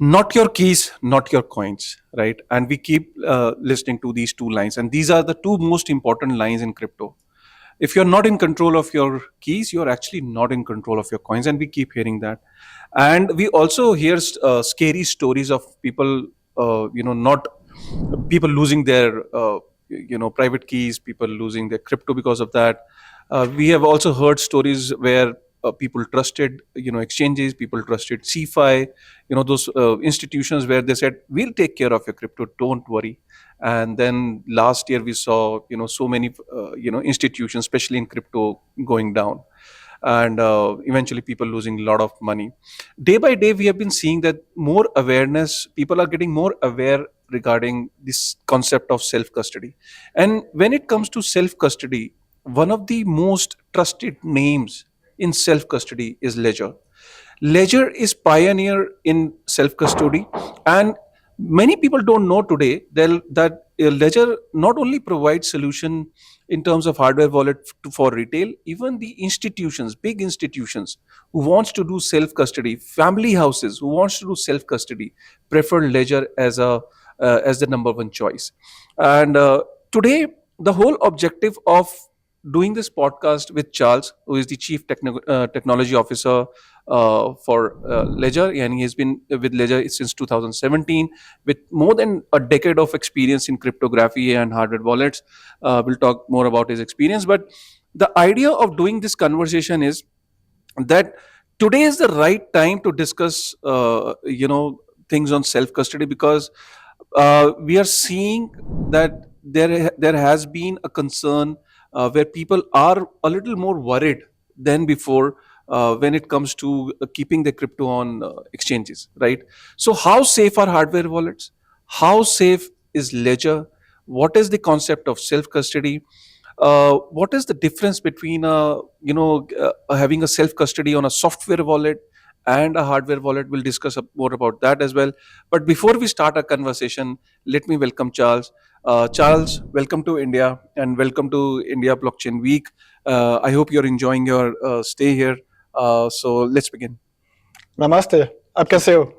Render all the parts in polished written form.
Not your keys, not your coins, right? And we keep listening to these two lines, and these are the two most important lines in crypto. If you're not in control of your keys, you're actually not in control of your coins, and we keep hearing that. And we also hear scary stories of people, not people losing their private keys, people losing their crypto because of that. We have also heard stories where people trusted exchanges, people trusted CFI, those institutions where they said we'll take care of your crypto, don't worry. And then last year we saw so many institutions, especially in crypto, going down, and eventually people losing a lot of money. Day by day we have been seeing that more awareness, people are getting more aware regarding this concept of self custody. And when it comes to self custody, one of the most trusted names in self custody is Ledger. Ledger is pioneer in self custody, and many people don't know today that Ledger not only provides solution in terms of hardware wallet for retail, even the institutions, big institutions who wants to do self custody, family houses who wants to do self custody, prefer Ledger as the number one choice. And today, the whole objective of doing this podcast with Charles, who is the Chief Technology Officer for Ledger, and he has been with Ledger since 2017, with more than a decade of experience in cryptography and hardware wallets. We'll talk more about his experience, but the idea of doing this conversation is that today is the right time to discuss, things on self custody, because we are seeing that there has been a concern where people are a little more worried than before when it comes to keeping the crypto on exchanges, right? So, how safe are hardware wallets? How safe is Ledger? What is the concept of self custody? What is the difference between having a self custody on a software wallet and a hardware wallet? We'll discuss more about that as well. But before we start our conversation, let me welcome Charles. Charles, welcome to India and welcome to India Blockchain Week. I hope you're enjoying your stay here. So let's begin. Namaste. Aap kaise ho?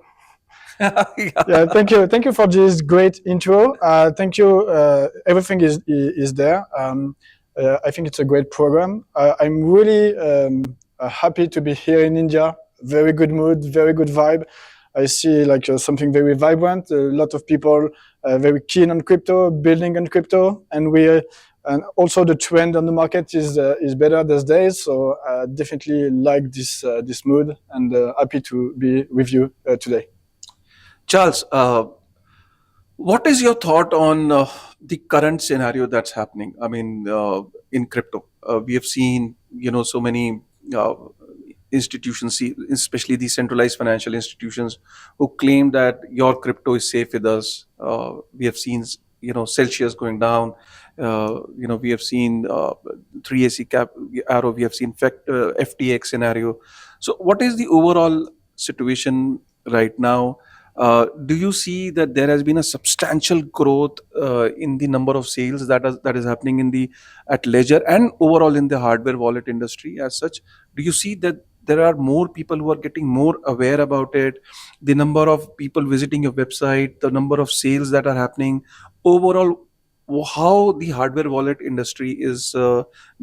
Yeah, thank you for this great intro. Thank you. Everything is there. I think it's a great program. I'm really happy to be here in India. Very good mood, very good vibe. I see something very vibrant. A lot of people very keen on crypto, building on crypto, and also the trend on the market is better these days. So definitely like this mood, and happy to be with you today. Charles, what is your thought on the current scenario that's happening? I mean, in crypto, we have seen so many institutions, especially the centralized financial institutions, who claim that your crypto is safe with us. We have seen Celsius going down. We have seen 3AC cap arrow. We have seen FTX scenario. So, what is the overall situation right now? Do you see that there has been a substantial growth in the number of sales that is happening at Ledger and overall in the hardware wallet industry as such? Do you see that there are more people who are getting more aware about it? The number of people visiting your website, the number of sales that are happening, overall, how the hardware wallet industry is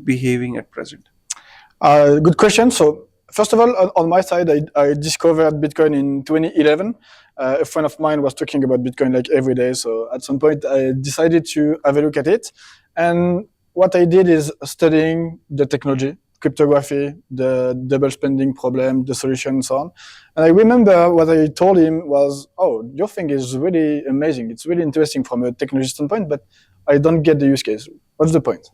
behaving at present? Good question. So first of all, on my side, I discovered Bitcoin in 2011. A friend of mine was talking about Bitcoin like every day. So at some point, I decided to have a look at it. And what I did is studying the technology, cryptography, the double spending problem, the solution, and so on. And I remember what I told him was, "Oh, your thing is really amazing. It's really interesting from a technology standpoint, but I don't get the use case. What's the point?"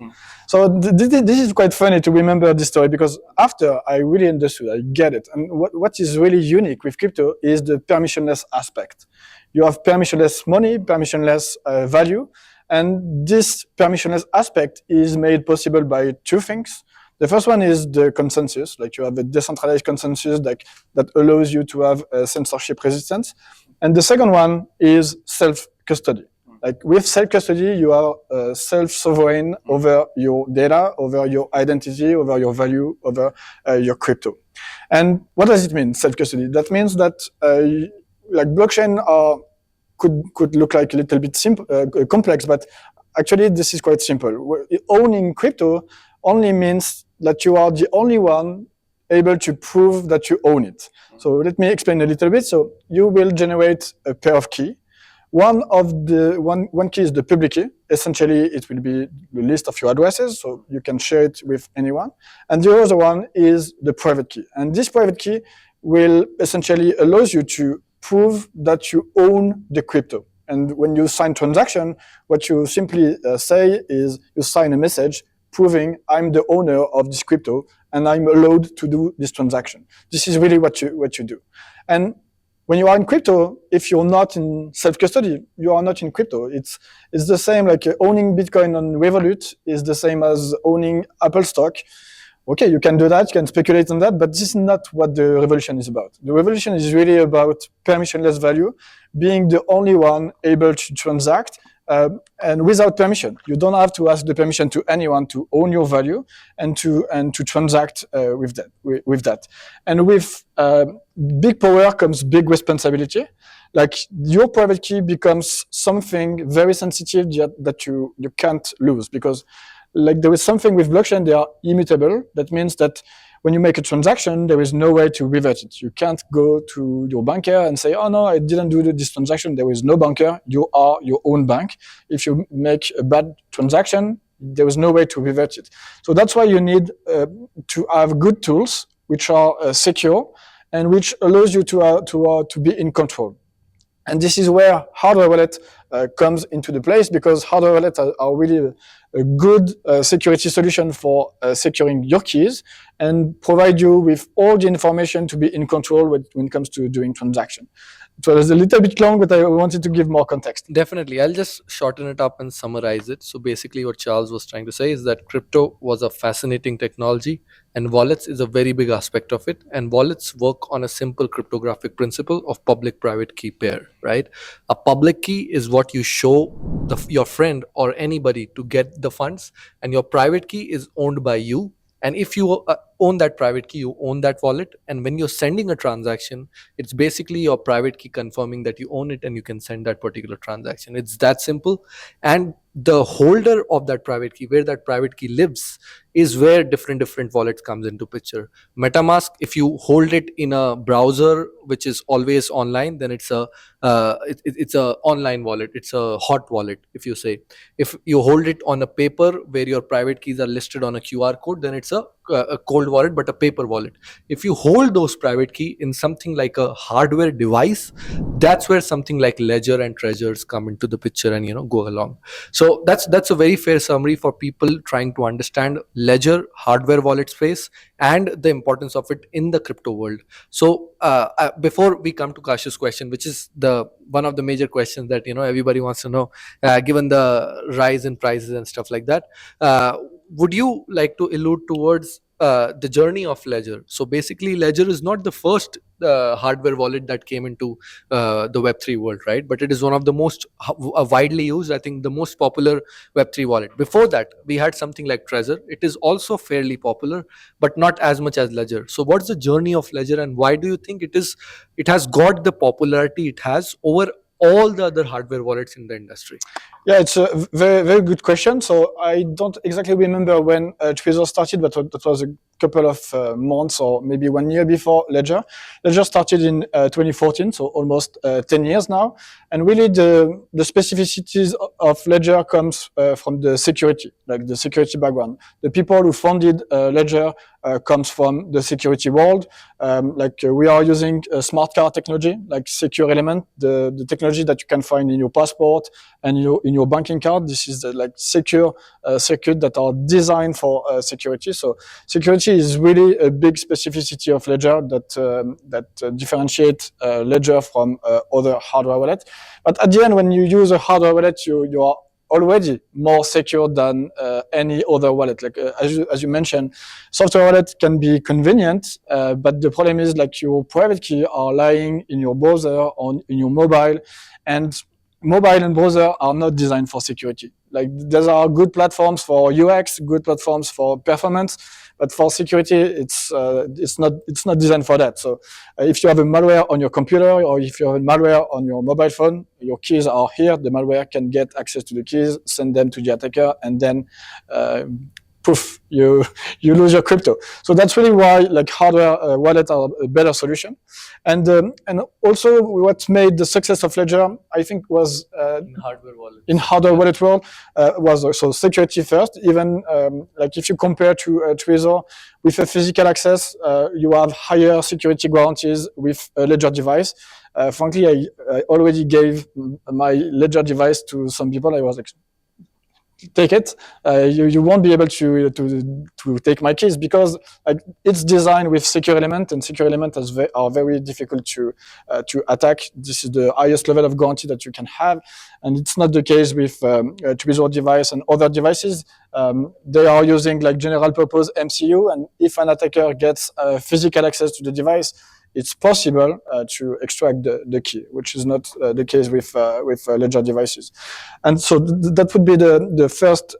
So this is quite funny to remember this story, because after I really understood, I get it. And what is really unique with crypto is the permissionless aspect. You have permissionless money, permissionless value, and this permissionless aspect is made possible by two things. The first one is the consensus, like you have a decentralized consensus that allows you to have censorship resistance. And the second one is self-custody. Like with self-custody, you are self-sovereign over your data, over your identity, over your value, over your crypto. And what does it mean, self-custody? That means that like blockchain could look like a little bit simple, complex, but actually this is quite simple. Owning crypto only means that you are the only one able to prove that you own it. So let me explain a little bit. So you will generate a pair of key. One key is the public key. Essentially, it will be the list of your addresses, so you can share it with anyone. And the other one is the private key. And this private key will essentially allows you to prove that you own the crypto. And when you sign transaction, what you simply say is you sign a message proving I'm the owner of this crypto and I'm allowed to do this transaction. This is really what you do. And when you are in crypto, if you're not in self-custody, you are not in crypto. It's the same, like owning Bitcoin on Revolut is the same as owning Apple stock. Okay, you can do that, you can speculate on that, but this is not what the revolution is about. The revolution is really about permissionless value, being the only one able to transact, and without permission. You don't have to ask the permission to anyone to own your value and to transact with that. And with big power comes big responsibility. Like your private key becomes something very sensitive that you can't lose, because like there is something with blockchain, they are immutable. That means that when you make a transaction, there is no way to revert it. You can't go to your banker and say, oh no, I didn't do this transaction. There is no banker. You are your own bank. If you make a bad transaction, there is no way to revert it. So that's why you need to have good tools which are secure and which allows you to be in control. And this is where hardware wallet comes into the place, because hardware wallets are really a good security solution for securing your keys and provide you with all the information to be in control when it comes to doing transaction. It was a little bit long, but I wanted to give more context. Definitely. I'll just shorten it up and summarize it. So basically what Charles was trying to say is that crypto was a fascinating technology and wallets is a very big aspect of it. And wallets work on a simple cryptographic principle of public-private key pair, right? A public key is what you show your friend or anybody to get the funds, and your private key is owned by you. And if you own that private key, you own that wallet. And when you're sending a transaction, it's basically your private key confirming that you own it and you can send that particular transaction. It's that simple. And the holder of that private key, where that private key lives, is where different wallets comes into picture. MetaMask, if you hold it in a browser which is always online, then it's a online wallet. It's a hot wallet, if you say. If you hold it on a paper where your private keys are listed on a QR code, then it's a cold wallet, but a paper wallet. If you hold those private key in something like a hardware device, that's where something like ledger and treasures come into the picture and go along. So that's a very fair summary for people trying to understand ledger, hardware wallet space, and the importance of it in the crypto world. So before we come to Kashif's question, which is one of the major questions that everybody wants to know, given the rise in prices and stuff like that, would you like to allude towards the journey of Ledger? So basically, Ledger is not the first hardware wallet that came into the Web3 world, right? But it is one of the most widely used, I think the most popular Web3 wallet. Before that, we had something like Trezor. It is also fairly popular, but not as much as Ledger. So what's the journey of Ledger, and why do you think it has got the popularity it has over all the other hardware wallets in the industry? Yeah, it's a very, very good question. So I don't exactly remember when Trezor started, but that was a couple of months or maybe 1 year before Ledger. Ledger started in 2014, so almost 10 years now. And really the specificities of Ledger comes from the security, like the security background. The people who founded Ledger comes from the security world. We are using smart card technology, like secure element, the technology that you can find in your passport and in your banking card. This is the secure circuit that are designed for security. So security is really a big specificity of Ledger that differentiate Ledger from other hardware wallets. But at the end, when you use a hardware wallet, you are already more secure than any other wallet. As you mentioned, software wallet can be convenient, but the problem is your private key are lying in your browser or in your mobile, and mobile and browser are not designed for security. There are good platforms for UX, good platforms for performance, But for security, it's not designed for that. So if you have a malware on your computer or if you have a malware on your mobile phone, your keys are here. The malware can get access to the keys, send them to the attacker, and then poof, you lose your crypto. So that's really why like hardware wallets are a better solution. And also what made the success of Ledger, I think, was in hardware wallet world was also security first. Even like if you compare to Trezor, with a physical access, you have higher security guarantees with a Ledger device. Frankly, I already gave my Ledger device to some people. I was like, take it. You won't be able to take my keys because it's designed with secure element, and secure elements are very difficult to attack. This is the highest level of guarantee that you can have, and it's not the case with Trezor device and other devices. They are using like general purpose MCU, and if an attacker gets physical access to the device, it's possible to extract the key, which is not the case with Ledger devices. And so that would be the first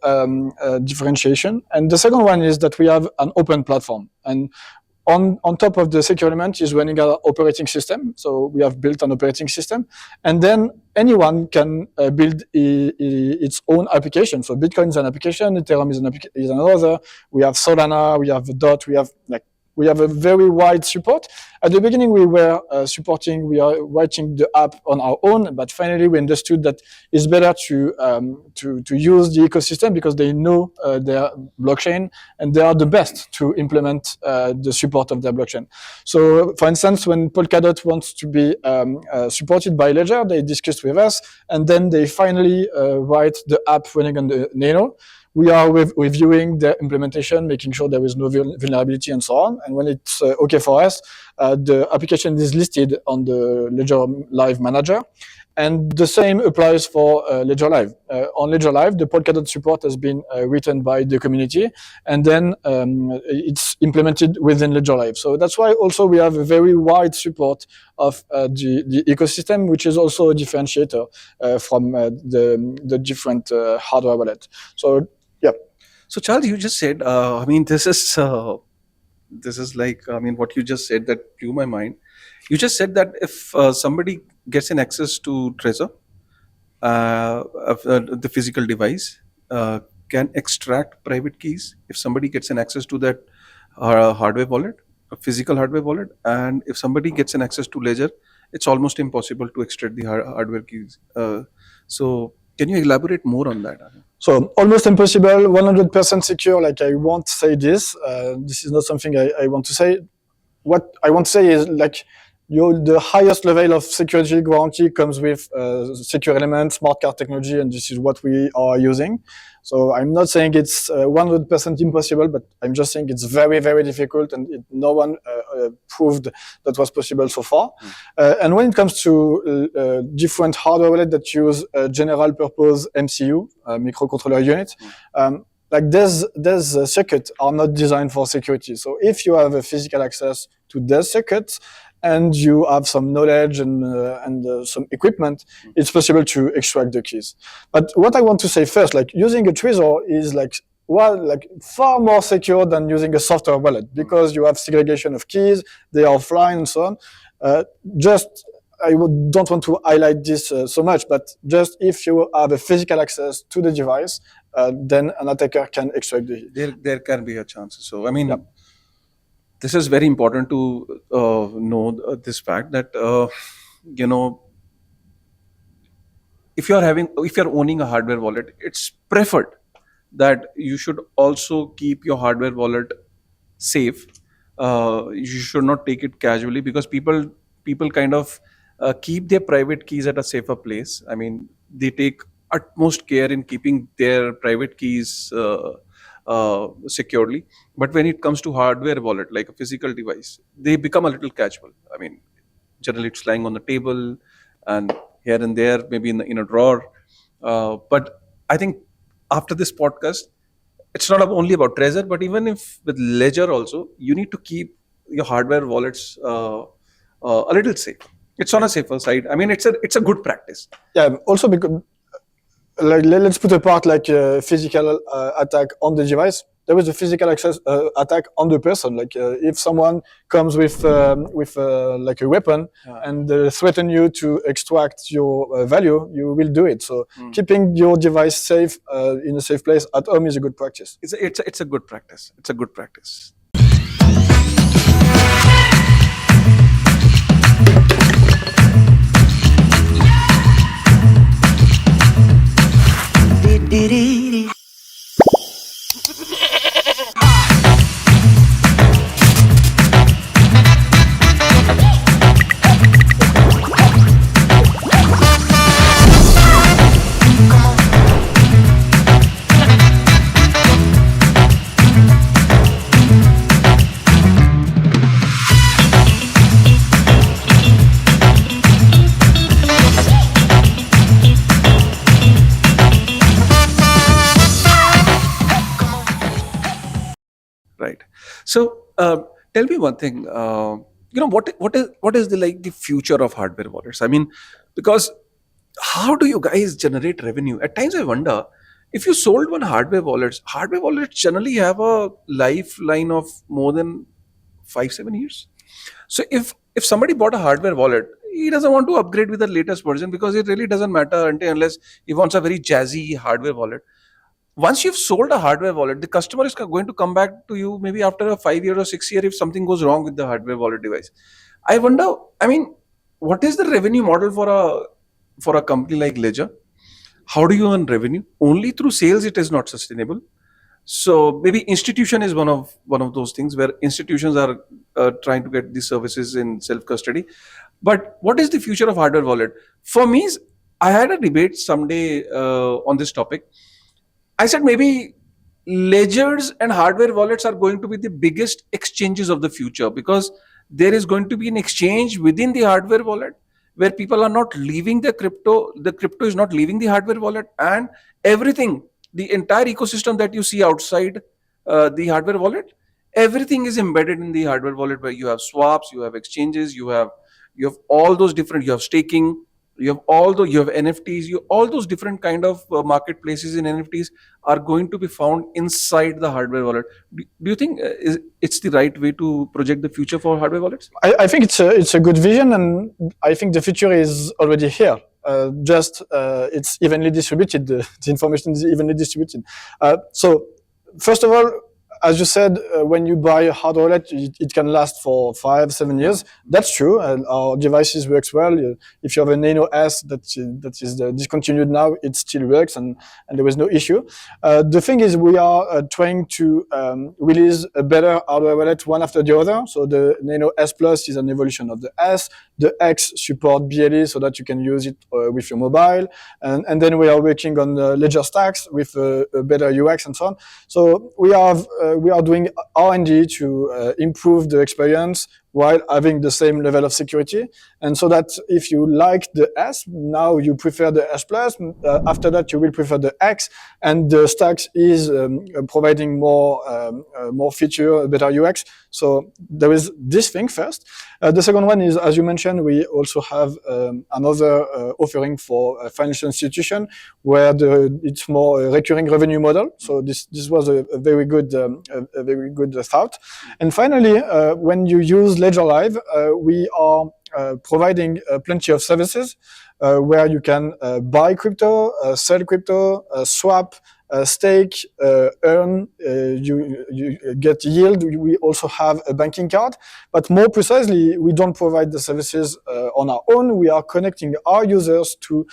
differentiation. And the second one is that we have an open platform. And on top of the secure element is running our operating system. So we have built an operating system. And then anyone can build its own application. So Bitcoin is an application, Ethereum is another. We have Solana, we have Dot, we have a very wide support. At the beginning, we were we are writing the app on our own, but finally we understood that it's better to use the ecosystem because they know their blockchain and they are the best to implement the support of their blockchain. So, for instance, when Polkadot wants to be supported by Ledger, they discussed with us, and then they finally write the app running on the Nano. We are reviewing the implementation, making sure there is no vulnerability and so on. And when it's okay for us, the application is listed on the Ledger Live Manager. And the same applies for Ledger Live. On Ledger Live, the Polkadot support has been written by the community, and then it's implemented within Ledger Live. So that's why also we have a very wide support of the ecosystem, which is also a differentiator from the different hardware wallet. So yeah. So Charles, you just said, I mean, this is like, I mean, what you just said that blew my mind. You just said that if somebody gets an access to Trezor, the physical device, can extract private keys if somebody gets an access to that hardware wallet, a physical hardware wallet, and if somebody gets an access to Ledger, it's almost impossible to extract the hardware keys. So can you elaborate more on that? So almost impossible, 100% secure. Like I won't say this. This is not something I want to say. What I want to say is like the highest level of security guarantee comes with secure element, smart card technology, and this is what we are using. So I'm not saying it's 100% impossible, but I'm just saying it's very, very difficult, and no one proved that was possible so far. And when it comes to different hardware wallets that use general purpose MCU, microcontroller unit, like those circuits are not designed for security. So if you have a physical access to those circuits and you have some knowledge and some equipment, it's possible to extract the keys. But what I want to say first, like using a Trezor is like far more secure than using a software wallet because you have segregation of keys, they are offline and so on. Don't want to highlight this so much, but just if you have a physical access to the device, then an attacker can extract the. There can be a chance. So I mean, this is very important to know this fact that if you're owning a hardware wallet, it's preferred that you should also keep your hardware wallet safe. You should not take it casually because people kind of keep their private keys at a safer place. I mean, they take utmost care in keeping their private keys securely. But when it comes to hardware wallet, like a physical device, they become a little casual. I mean, generally it's lying on the table and here and there, maybe in a drawer. But I think after this podcast, it's not only about Trezor, but even if with Ledger also, you need to keep your hardware wallets a little safe. It's on a safer side. I mean, it's a good practice. Yeah. Also because, like, let's put apart like a physical attack on the device. there is a physical access attack on the person. Like if someone comes with like a weapon and threaten you to extract your value, you will do it. So keeping your device safe in a safe place at home is a good practice. It's a good practice. It's a good practice. Right. So tell me one thing. What is the future of hardware wallets? I mean, because how do you guys generate revenue? At times I wonder if you sold one hardware wallets generally have a lifeline of more than 5-7 years. So if somebody bought a hardware wallet, he doesn't want to upgrade with the latest version because it really doesn't matter unless he wants a very jazzy hardware wallet. Once you've sold a hardware wallet, the customer is going to come back to you maybe after a 5 year or 6 year if something goes wrong with the hardware wallet device. I wonder, I mean, what is the revenue model for a company like Ledger? How do you earn revenue? Only through sales it is not sustainable. So maybe institution is one of those things where institutions are trying to get these services in self custody. But what is the future of hardware wallet? For me, I had a debate someday on this topic. I said maybe ledgers and hardware wallets are going to be the biggest exchanges of the future because there is going to be an exchange within the hardware wallet where people are not leaving the crypto is not leaving the hardware wallet, and everything, the entire ecosystem that you see outside the hardware wallet, everything is embedded in the hardware wallet where you have swaps, you have exchanges, you have all those different, you have staking, you have NFTs, all those different kind of marketplaces in NFTs are going to be found inside the hardware wallet. Do you think it's the right way to project the future for hardware wallets? I think it's a good vision, and I think the future is already here. It's evenly distributed. The information is evenly distributed. So first of all, as you said, when you buy a hardware wallet, it can last for 5-7 years. That's true. Our devices works well. If you have a Nano S that is discontinued now, it still works, and there was no issue. The thing is, we are trying to release a better hardware wallet one after the other. So the Nano S Plus is an evolution of the S. The X support BLE so that you can use it with your mobile, and then we are working on Ledger Stacks with a better UX and so on. So we are doing R&D to improve the experience while having the same level of security. And so that if you like the S, now you prefer the S Plus, after that you will prefer the X, and the Stacks is providing more feature, better UX. So there is this thing first. The second one is, as you mentioned, we also have another offering for a financial institution where it's more a recurring revenue model. So this was a very good thought. And finally, when you use Ledger Live, we are providing plenty of services where you can buy crypto, sell crypto, swap, stake, earn, you get yield. We also have a banking card, but more precisely, we don't provide the services on our own. We are connecting our users to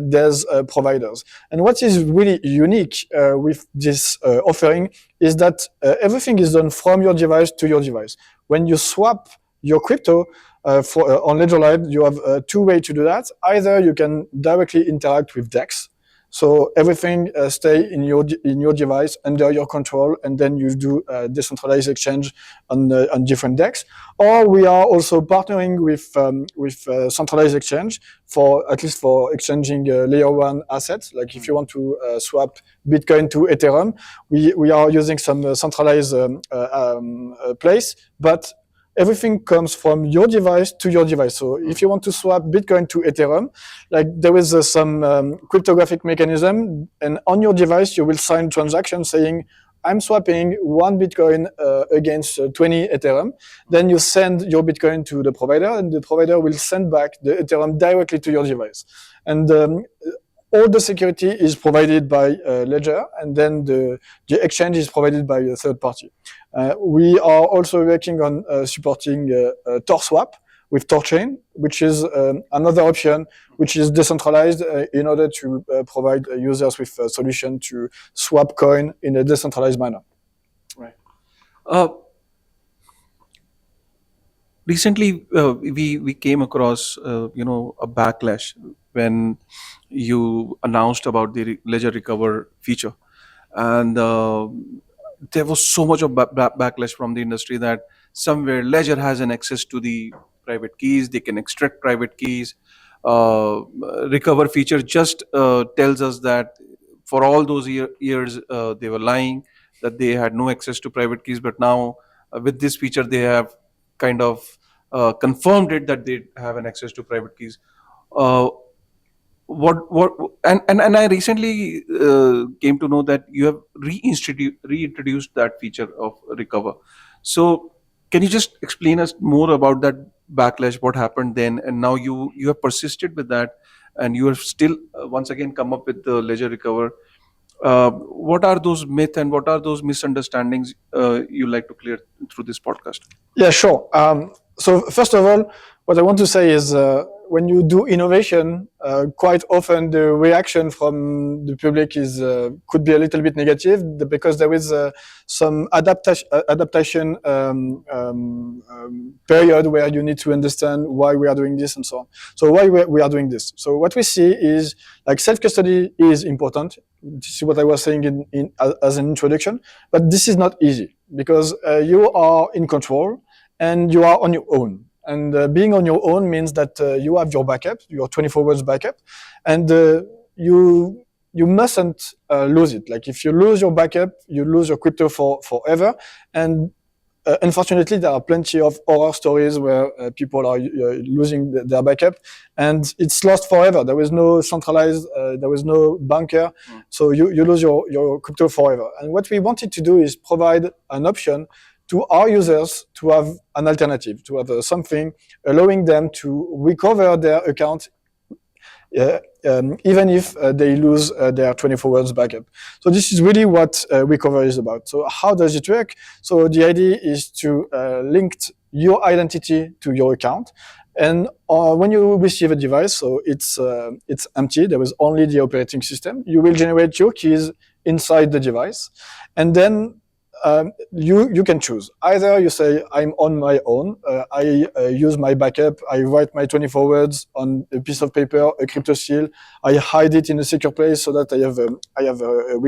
these providers. And what is really unique with this offering is that everything is done from your device to your device. When you swap your crypto on Ledger Live, you have two ways to do that. Either you can directly interact with DEX, so everything stay in your device under your control, and then you do decentralized exchange on different DEX. Or we are also partnering with centralized exchange at least for exchanging layer 1 assets. Like if you want to swap Bitcoin to Ethereum, we are using some centralized place, but everything comes from your device to your device. So if you want to swap Bitcoin to Ethereum, like there is some cryptographic mechanism, and on your device you will sign a transaction saying, I'm swapping 1 Bitcoin against 20 Ethereum. Then you send your Bitcoin to the provider, and the provider will send back the Ethereum directly to your device. And all the security is provided by Ledger, and then the exchange is provided by a third party. We are also working on supporting Tor swap with Torchain, which is another option which is decentralized in order to provide users with a solution to swap coin in a decentralized manner. Right. Recently, we came across a backlash when you announced about the Ledger Recover feature, and there was so much of backlash from the industry that somewhere Ledger has an access to the private keys, they can extract private keys. Recover feature just tells us that for all those years they were lying, that they had no access to private keys, but now with this feature they have kind of confirmed it that they have an access to private keys. Uh, what and I recently came to know that you have reintroduced that feature of recover. So can you just explain us more about that backlash, what happened then, and now you have persisted with that, and you have still once again come up with the Ledger Recover. What are those myths and what are those misunderstandings you like to clear through this podcast? Yeah, sure. So first of all, what I want to say is when you do innovation, quite often the reaction from the public is could be a little bit negative because there is some adaptation period where you need to understand why we are doing this and so on. So why we are doing this? So what we see is like self-custody is important. This is what I was saying as an introduction, but this is not easy because you are in control and you are on your own. And being on your own means that you have your backup, your 24 hours backup, and you mustn't lose it. Like if you lose your backup, you lose your crypto forever. And unfortunately, there are plenty of horror stories where people are losing their backup, and it's lost forever. There is no centralized, there is no banker, so you lose your crypto forever. And what we wanted to do is provide an option to our users to have an alternative, to have something allowing them to recover their account even if they lose their 24 hours backup. So this is really what Recover is about. So how does it work? So the idea is to link your identity to your account. And when you receive a device, so it's empty, there is only the operating system, you will generate your keys inside the device. And then you can choose. Either you say, I'm on my own, I use my backup, I write my 24 words on a piece of paper, a crypto seal, I hide it in a secure place so that I have a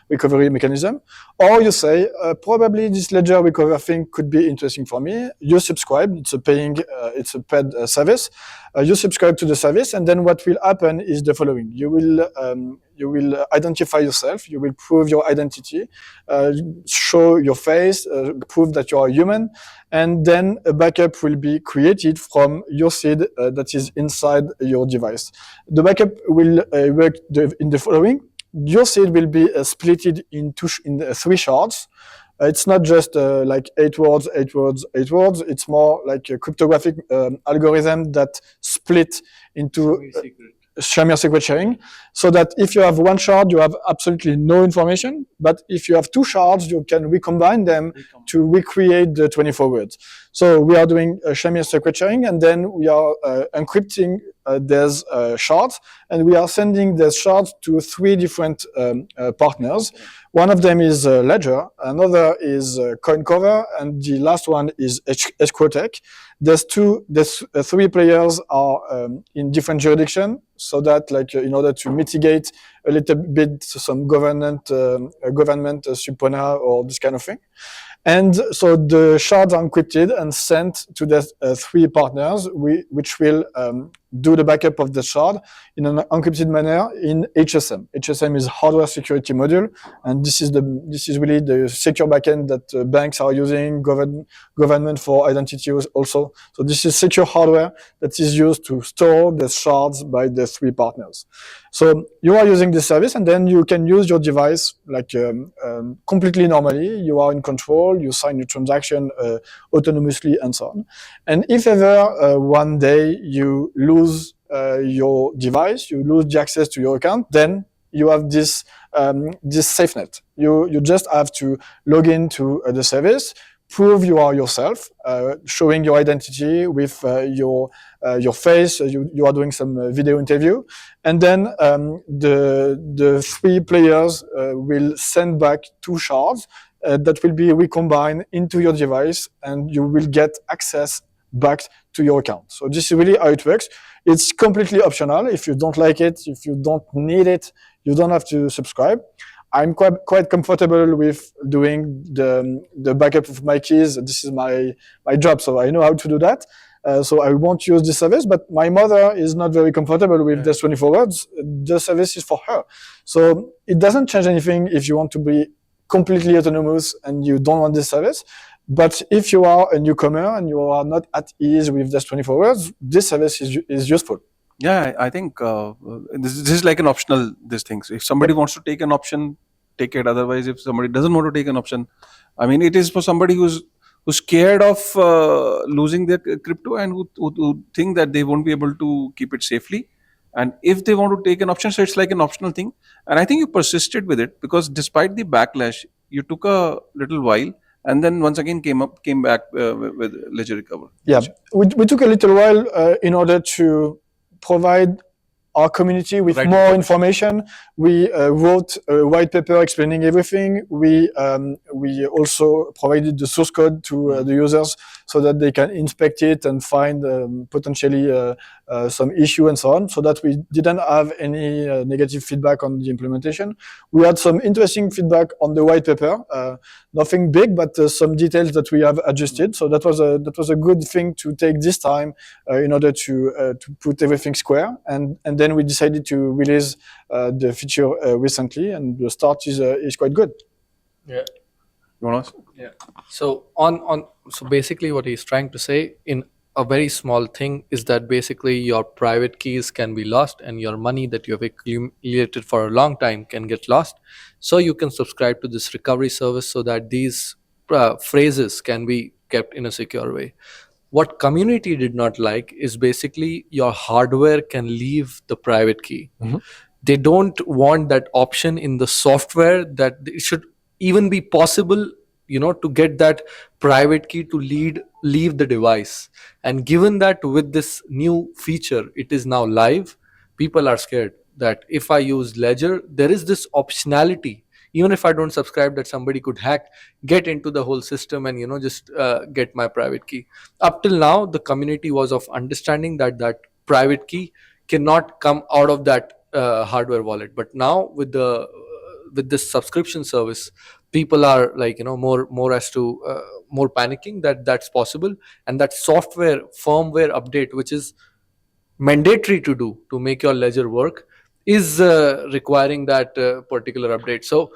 recovery mechanism. Or you say, probably this Ledger Recover thing could be interesting for me. You subscribe, it's a paid service. You subscribe to the service, and then what will happen is the following. You will identify yourself, you will prove your identity, show your face, prove that you are human, and then a backup will be created from your seed that is inside your device. The backup will work in the following. Your seed will be splitted in 3 shards. It's not just like 8 words. It's more like a cryptographic algorithm that split into Shamir secret sharing, so that if you have 1 shard, you have absolutely no information. But if you have 2 shards, you can recombine them to recreate the 24 words. So we are doing Shamir secret sharing, and then we are encrypting these shards, and we are sending these shards to 3 different partners. One of them is Ledger, another is CoinCover, and the last one is Escrotech. There's 3 players are in different jurisdictions, so that in order to mitigate a little bit some government subpoena or this kind of thing. And so the shards are encrypted and sent to the 3 partners, which will do the backup of the shard in an encrypted manner in HSM. HSM is hardware security module, and this is really the secure backend that banks are using, government for identity also. So this is secure hardware that is used to store the shards by the three partners. So you are using this service, and then you can use your device like completely normally. You are in control. You sign your transaction autonomously, and so on. And if ever one day you lose your device, you lose the access to your account, then you have this safe net. You just have to log into the service, prove you are yourself, showing your identity with your face. You are doing some video interview, and then the three players will send back two shards that will be recombined into your device, and you will get access back to your account. So this is really how it works. It's completely optional. If you don't like it, if you don't need it, you don't have to subscribe. I'm quite comfortable with doing the backup of my keys. This is my job, so I know how to do that. So I won't use this service, but my mother is not very comfortable with this 24 hours. The service is for her. So it doesn't change anything if you want to be completely autonomous and you don't want this service. But if you are a newcomer and you are not at ease with this 24 hours, this service is useful. Yeah, I think this is like an optional, these things. If somebody wants to take an option, take it. Otherwise, if somebody doesn't want to take an option, I mean, it is for somebody who's scared of losing their crypto and who think that they won't be able to keep it safely. And if they want to take an option, so it's like an optional thing. And I think you persisted with it, because despite the backlash, you took a little while, and then once again came back with Ledger Recover. Yeah, we took a little while in order to provide our community with more information. We wrote a white paper explaining everything. We also provided the source code to the users so that they can inspect it and find potentially some issue and so on, so that we didn't have any negative feedback on the implementation. We had some interesting feedback on the white paper, nothing big, but some details that we have adjusted. So that was a good thing to take this time in order to put everything square. And then we decided to release the feature recently, and the start is quite good. Yeah. You want to ask? Yeah. So so basically what he's trying to say in a very small thing is that basically your private keys can be lost and your money that you have accumulated for a long time can get lost. So you can subscribe to this recovery service so that these phrases can be kept in a secure way. What community did not like is basically your hardware can leave the private key. Mm-hmm. They don't want that option in the software, that it should even be possible, to get that private key to leave the device. And given that with this new feature, it is now live, people are scared that if I use Ledger, there is this optionality. Even if I don't subscribe, that somebody could get into the whole system and just get my private key. Up till now, the community was of understanding that private key cannot come out of that hardware wallet. But now with this subscription service, people are like more panicking that that's possible, and that firmware update, which is mandatory to do to make your ledger work, is requiring that particular update. So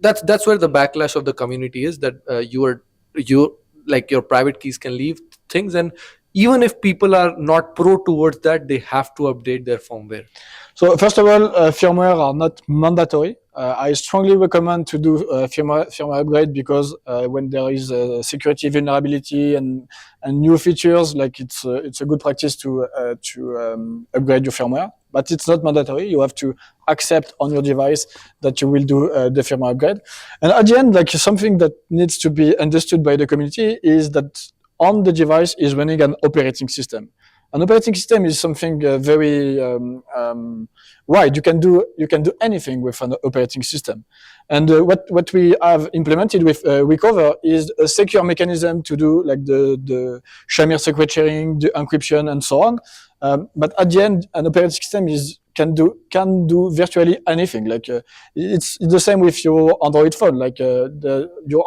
that's where the backlash of the community is, that your private keys can leave things, and even if people are not pro towards that, they have to update their firmware. So first of all, firmware are not mandatory. I strongly recommend to do firmware upgrade, because when there is a security vulnerability and new features, like it's a good practice to upgrade your firmware. But it's not mandatory. You have to accept on your device that you will do the firmware upgrade. And at the end, like something that needs to be understood by the community is that on the device is running an operating system. An operating system is something very wide. You can do anything with an operating system. And what we have implemented with Recover is a secure mechanism to do like the Shamir secret sharing, the encryption, and so on. But at the end, an operating system can do virtually anything. Like it's the same with your Android phone. Like your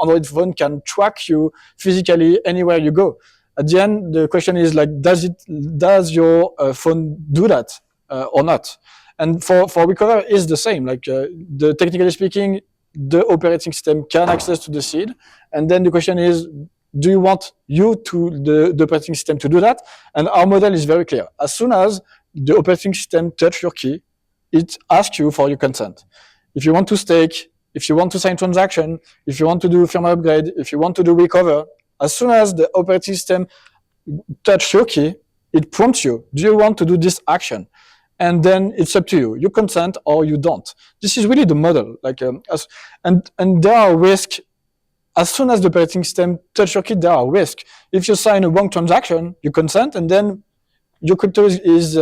Android phone can track you physically anywhere you go. At the end, the question is like, does your phone do that or not? And for recover is the same. Like the technically speaking, the operating system can access to the seed, and then the question is, do you want the operating system to do that? And our model is very clear. As soon as the operating system touch your key, it asks you for your consent. If you want to stake, if you want to sign transaction, if you want to do firmware upgrade, if you want to do recover, as soon as the operating system touch your key, it prompts you, do you want to do this action? And then it's up to you. You consent or you don't. This is really the model. Like, and there are risks. As soon as the operating system touch your key, there are risks. If you sign a wrong transaction, you consent, and then your crypto is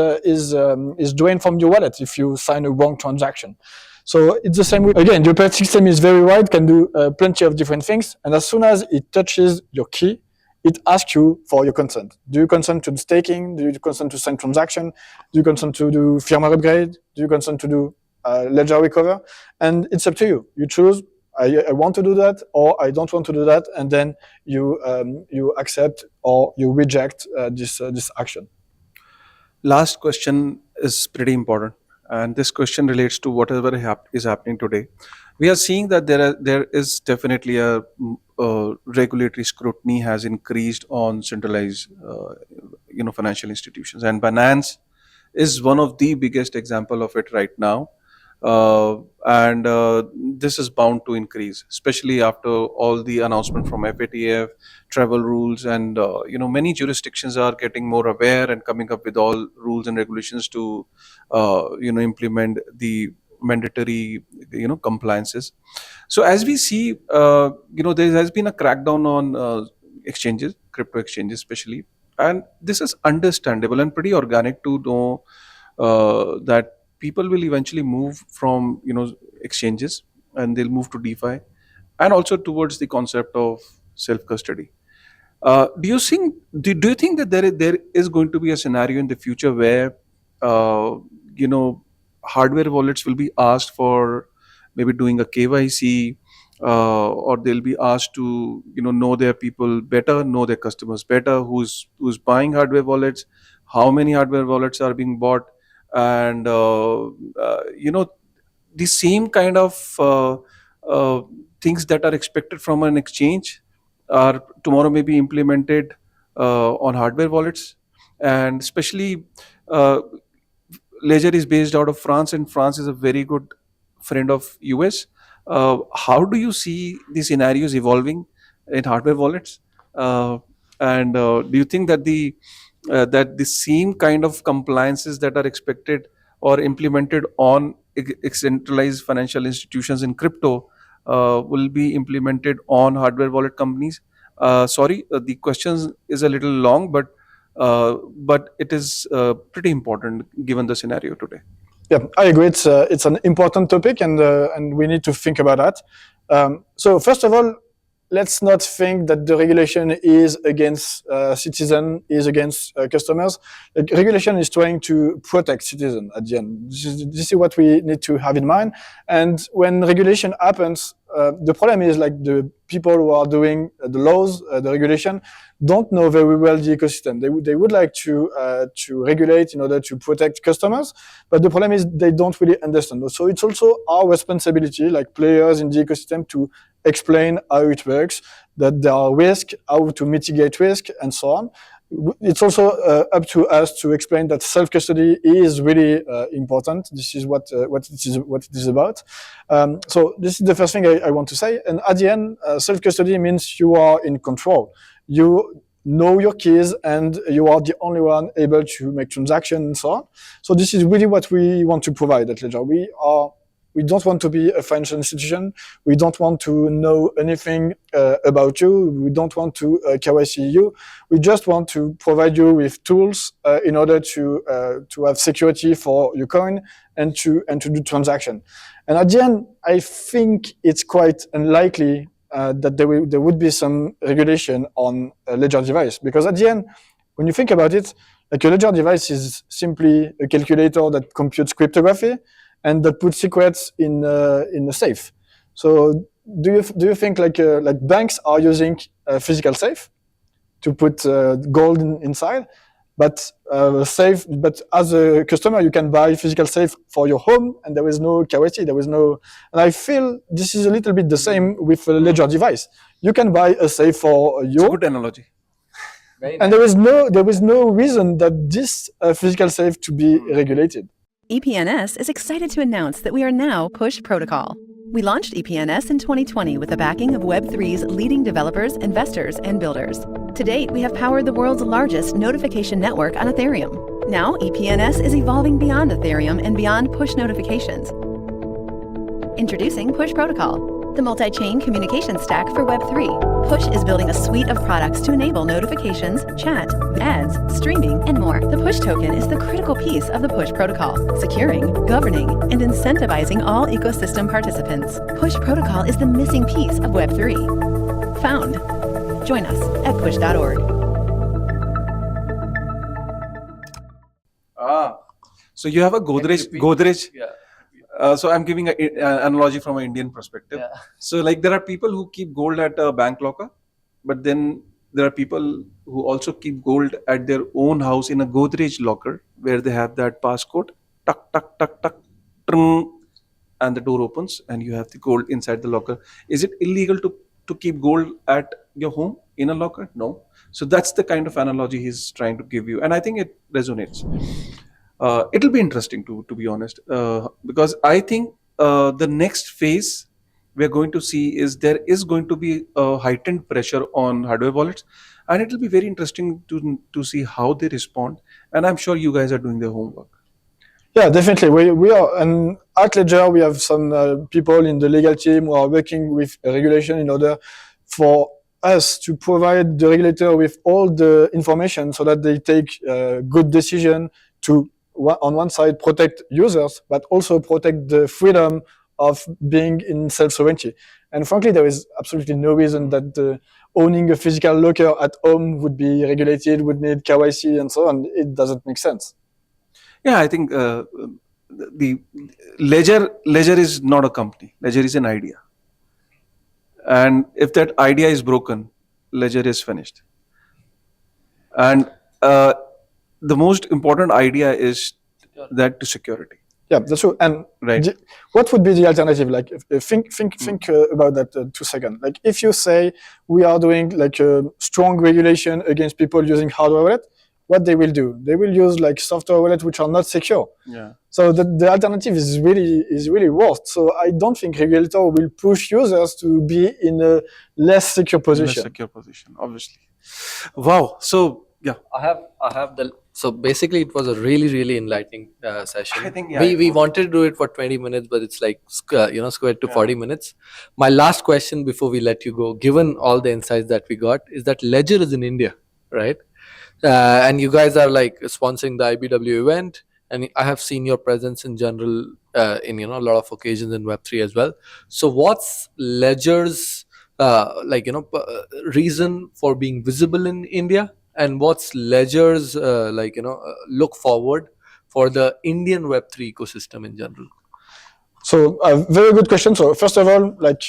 drained from your wallet if you sign a wrong transaction. So it's the same way. Again, the operating system is very wide, can do plenty of different things, and as soon as it touches your key, it asks you for your consent. Do you consent to staking? Do you consent to sign transaction? Do you consent to do firmware upgrade? Do you consent to do ledger recover? And it's up to you. You choose, I want to do that, or I don't want to do that, and then you accept or you reject this action. Last question is pretty important, and this question relates to whatever is happening today. We are seeing that there is definitely a regulatory scrutiny has increased on centralized financial institutions, and Binance is one of the biggest example of it right now. And this is bound to increase, especially after all the announcement from FATF, travel rules, and many jurisdictions are getting more aware and coming up with all rules and regulations to implement the mandatory compliances. So as we see, there has been a crackdown on exchanges, crypto exchanges especially, and this is understandable and pretty organic to know that people will eventually move from exchanges, and they'll move to DeFi, and also towards the concept of self custody. Do you think that there is going to be a scenario in the future where hardware wallets will be asked for maybe doing a KYC, or they'll be asked to know their people better, know their customers better, who's buying hardware wallets, how many hardware wallets are being bought, and the same kind of things that are expected from an exchange are tomorrow maybe implemented on hardware wallets. And especially Ledger is based out of France, and France is a very good friend of US. How do you see the scenarios evolving in hardware wallets? And do you think that the same kind of compliances that are expected or implemented on centralized financial institutions in crypto will be implemented on hardware wallet companies? Sorry, the question is a little long, but it is pretty important given the scenario today. Yeah, I agree. It's an important topic, and we need to think about that. So first of all, let's not think that the regulation is against citizen, is against customers. The regulation is trying to protect citizen at the end. This is what we need to have in mind. And when regulation happens, the problem is like the people who are doing the laws, the regulation, don't know very well the ecosystem. They would like to regulate in order to protect customers, but the problem is they don't really understand. So it's also our responsibility, like players in the ecosystem, to explain how it works, that there are risks, how to mitigate risk, and so on. It's also up to us to explain that self-custody is really important. This is what it is about. So this is the first thing I want to say. And at the end, self-custody means you are in control. You know your keys, and you are the only one able to make transactions and so on. So this is really what we want to provide at Ledger. We don't want to be a financial institution. We don't want to know anything about you. We don't want to KYC you. We just want to provide you with tools in order to have security for your coin and to do transaction. And at the end, I think it's quite unlikely that there would be some regulation on a Ledger device, because at the end, when you think about it, like a Ledger device is simply a calculator that computes cryptography and that puts secrets in a safe. So do you think like banks are using a physical safe? to put gold inside. But safe. But as a customer, you can buy physical safe for your home, and there is no KYC. There is no. And I feel this is a little bit the same with a ledger device. You can buy a safe for It's a your, good analogy. and there is no reason that this physical safe to be regulated. EPNS is excited to announce that we are now Push Protocol. We launched EPNS in 2020 with the backing of Web3's leading developers, investors, and builders. To date, we have powered the world's largest notification network on Ethereum. Now, EPNS is evolving beyond Ethereum and beyond push notifications. Introducing Push Protocol, the multi-chain communication stack for Web3. Push is building a suite of products to enable notifications, chat, ads, streaming, and more. The Push token is the critical piece of the Push protocol, securing, governing, and incentivizing all ecosystem participants. Push protocol is the missing piece of Web3. Found. Join us at push.org. So you have a Godrej. Yeah. So I'm giving an analogy from an Indian perspective. Yeah. So like there are people who keep gold at a bank locker, but then there are people who also keep gold at their own house in a Godrej locker where they have that passcode, tuck, tuck, tuck, tuck, trung, and the door opens and you have the gold inside the locker. Is it illegal to keep gold at your home in a locker? No. So that's the kind of analogy he's trying to give you. And I think it resonates. It'll be interesting to be honest, because I think the next phase we're going to see is there is going to be a heightened pressure on hardware wallets, and it will be very interesting to see how they respond. And I'm sure you guys are doing their homework. Yeah, definitely. We are, and at Ledger, we have some people in the legal team who are working with regulation in order for us to provide the regulator with all the information so that they take good decision to, on one side, protect users, but also protect the freedom of being in self-sovereignty. And frankly, there is absolutely no reason that owning a physical locker at home would be regulated, would need KYC and so on. It doesn't make sense. Yeah, I think the Ledger is not a company. Ledger is an idea. And if that idea is broken, Ledger is finished. And the most important idea is that to security. Yeah, that's true. And right. What would be the alternative? Like, think about that 2 seconds. Like, if you say we are doing like a strong regulation against people using hardware wallet, what they will do? They will use like software wallets which are not secure. Yeah. So the alternative is really worse. So I don't think regulator will push users to be in a less secure position. Less secure position, obviously. Wow. So yeah, I have the. So basically, it was a really enlightening session. I think we wanted to do it for 20 minutes, but it's like squared to 40 minutes. My last question before we let you go, given all the insights that we got, is that Ledger is in India, right? And you guys are like sponsoring the IBW event, and I have seen your presence in general in a lot of occasions in Web3 as well. So what's Ledger's reason for being visible in India, and what's Ledger's look forward for the Indian Web3 ecosystem in general? So very good question. So first of all, like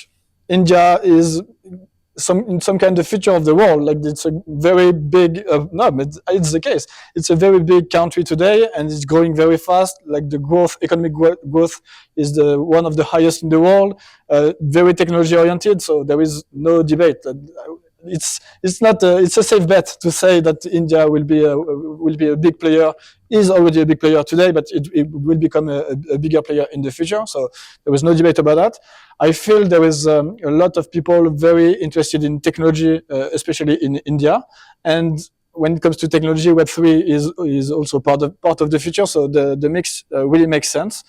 India is in some kind of future of the world. Like it's a very big, it's the case. It's a very big country today, and it's growing very fast. Like the economic growth is one of the highest in the world. Very technology oriented. So there is no debate. It's a safe bet to say that India will be a big player. Is already a big player today, but it will become a bigger player in the future. So there was no debate about that. I feel there is a lot of people very interested in technology, especially in India. And when it comes to technology, Web3 is also part of the future. So the mix really makes sense.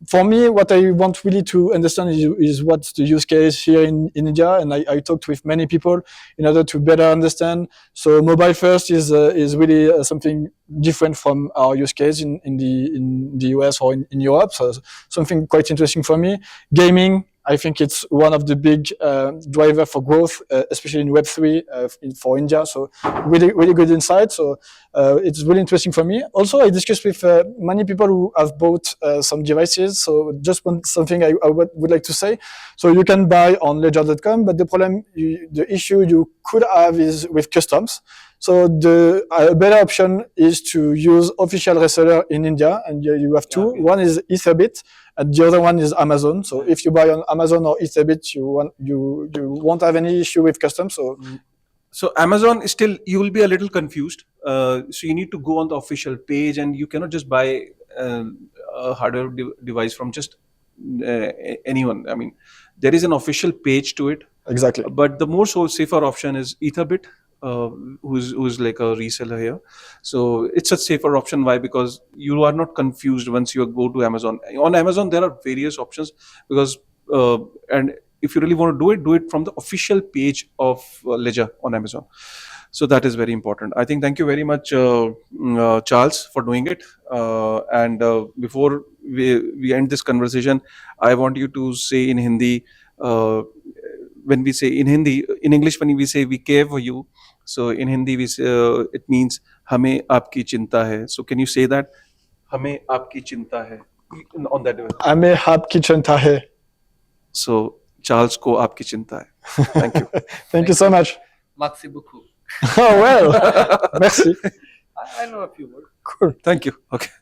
For me, what I want really to understand is what's the use case here in India, and I talked with many people in order to better understand. So mobile first is really something different from our use case in the US or in Europe. So something quite interesting for me. Gaming, I think it's one of the big driver for growth, especially in Web3 for India. So really good insight. So it's really interesting for me. Also, I discussed with many people who have bought some devices. So just something I would like to say. So you can buy on ledger.com, but the issue you could have is with customs. So the better option is to use official reseller in India, and you have two. Okay. One is Etherbit, and the other one is Amazon. So if you buy on Amazon or Etherbit, you won't have any issue with customs. So Amazon is still, you will be a little confused. So you need to go on the official page, and you cannot just buy a hardware device from just anyone. I mean, there is an official page to it. Exactly. But the more safer option is Etherbit, who's like a reseller here. So it's a safer option. Why? Because you are not confused once you go to Amazon. On Amazon, there are various options because and if you really want to do it from the official page of Ledger on Amazon. So that is very important. I think thank you very much, Charles, for doing it. And before we end this conversation, I want you to say in Hindi, when we say in Hindi, in English, when we say we care for you, so in Hindi, we say, it means हमें आपकी चिंता है. So can you say that? हमें आपकी चिंता है on that way. हमें आपकी चिंता है. So Charles को आपकी चिंता है. Thank you. Thank you so much. Merci beaucoup. Oh well. Merci. I know a few words. Cool. Thank you. Okay.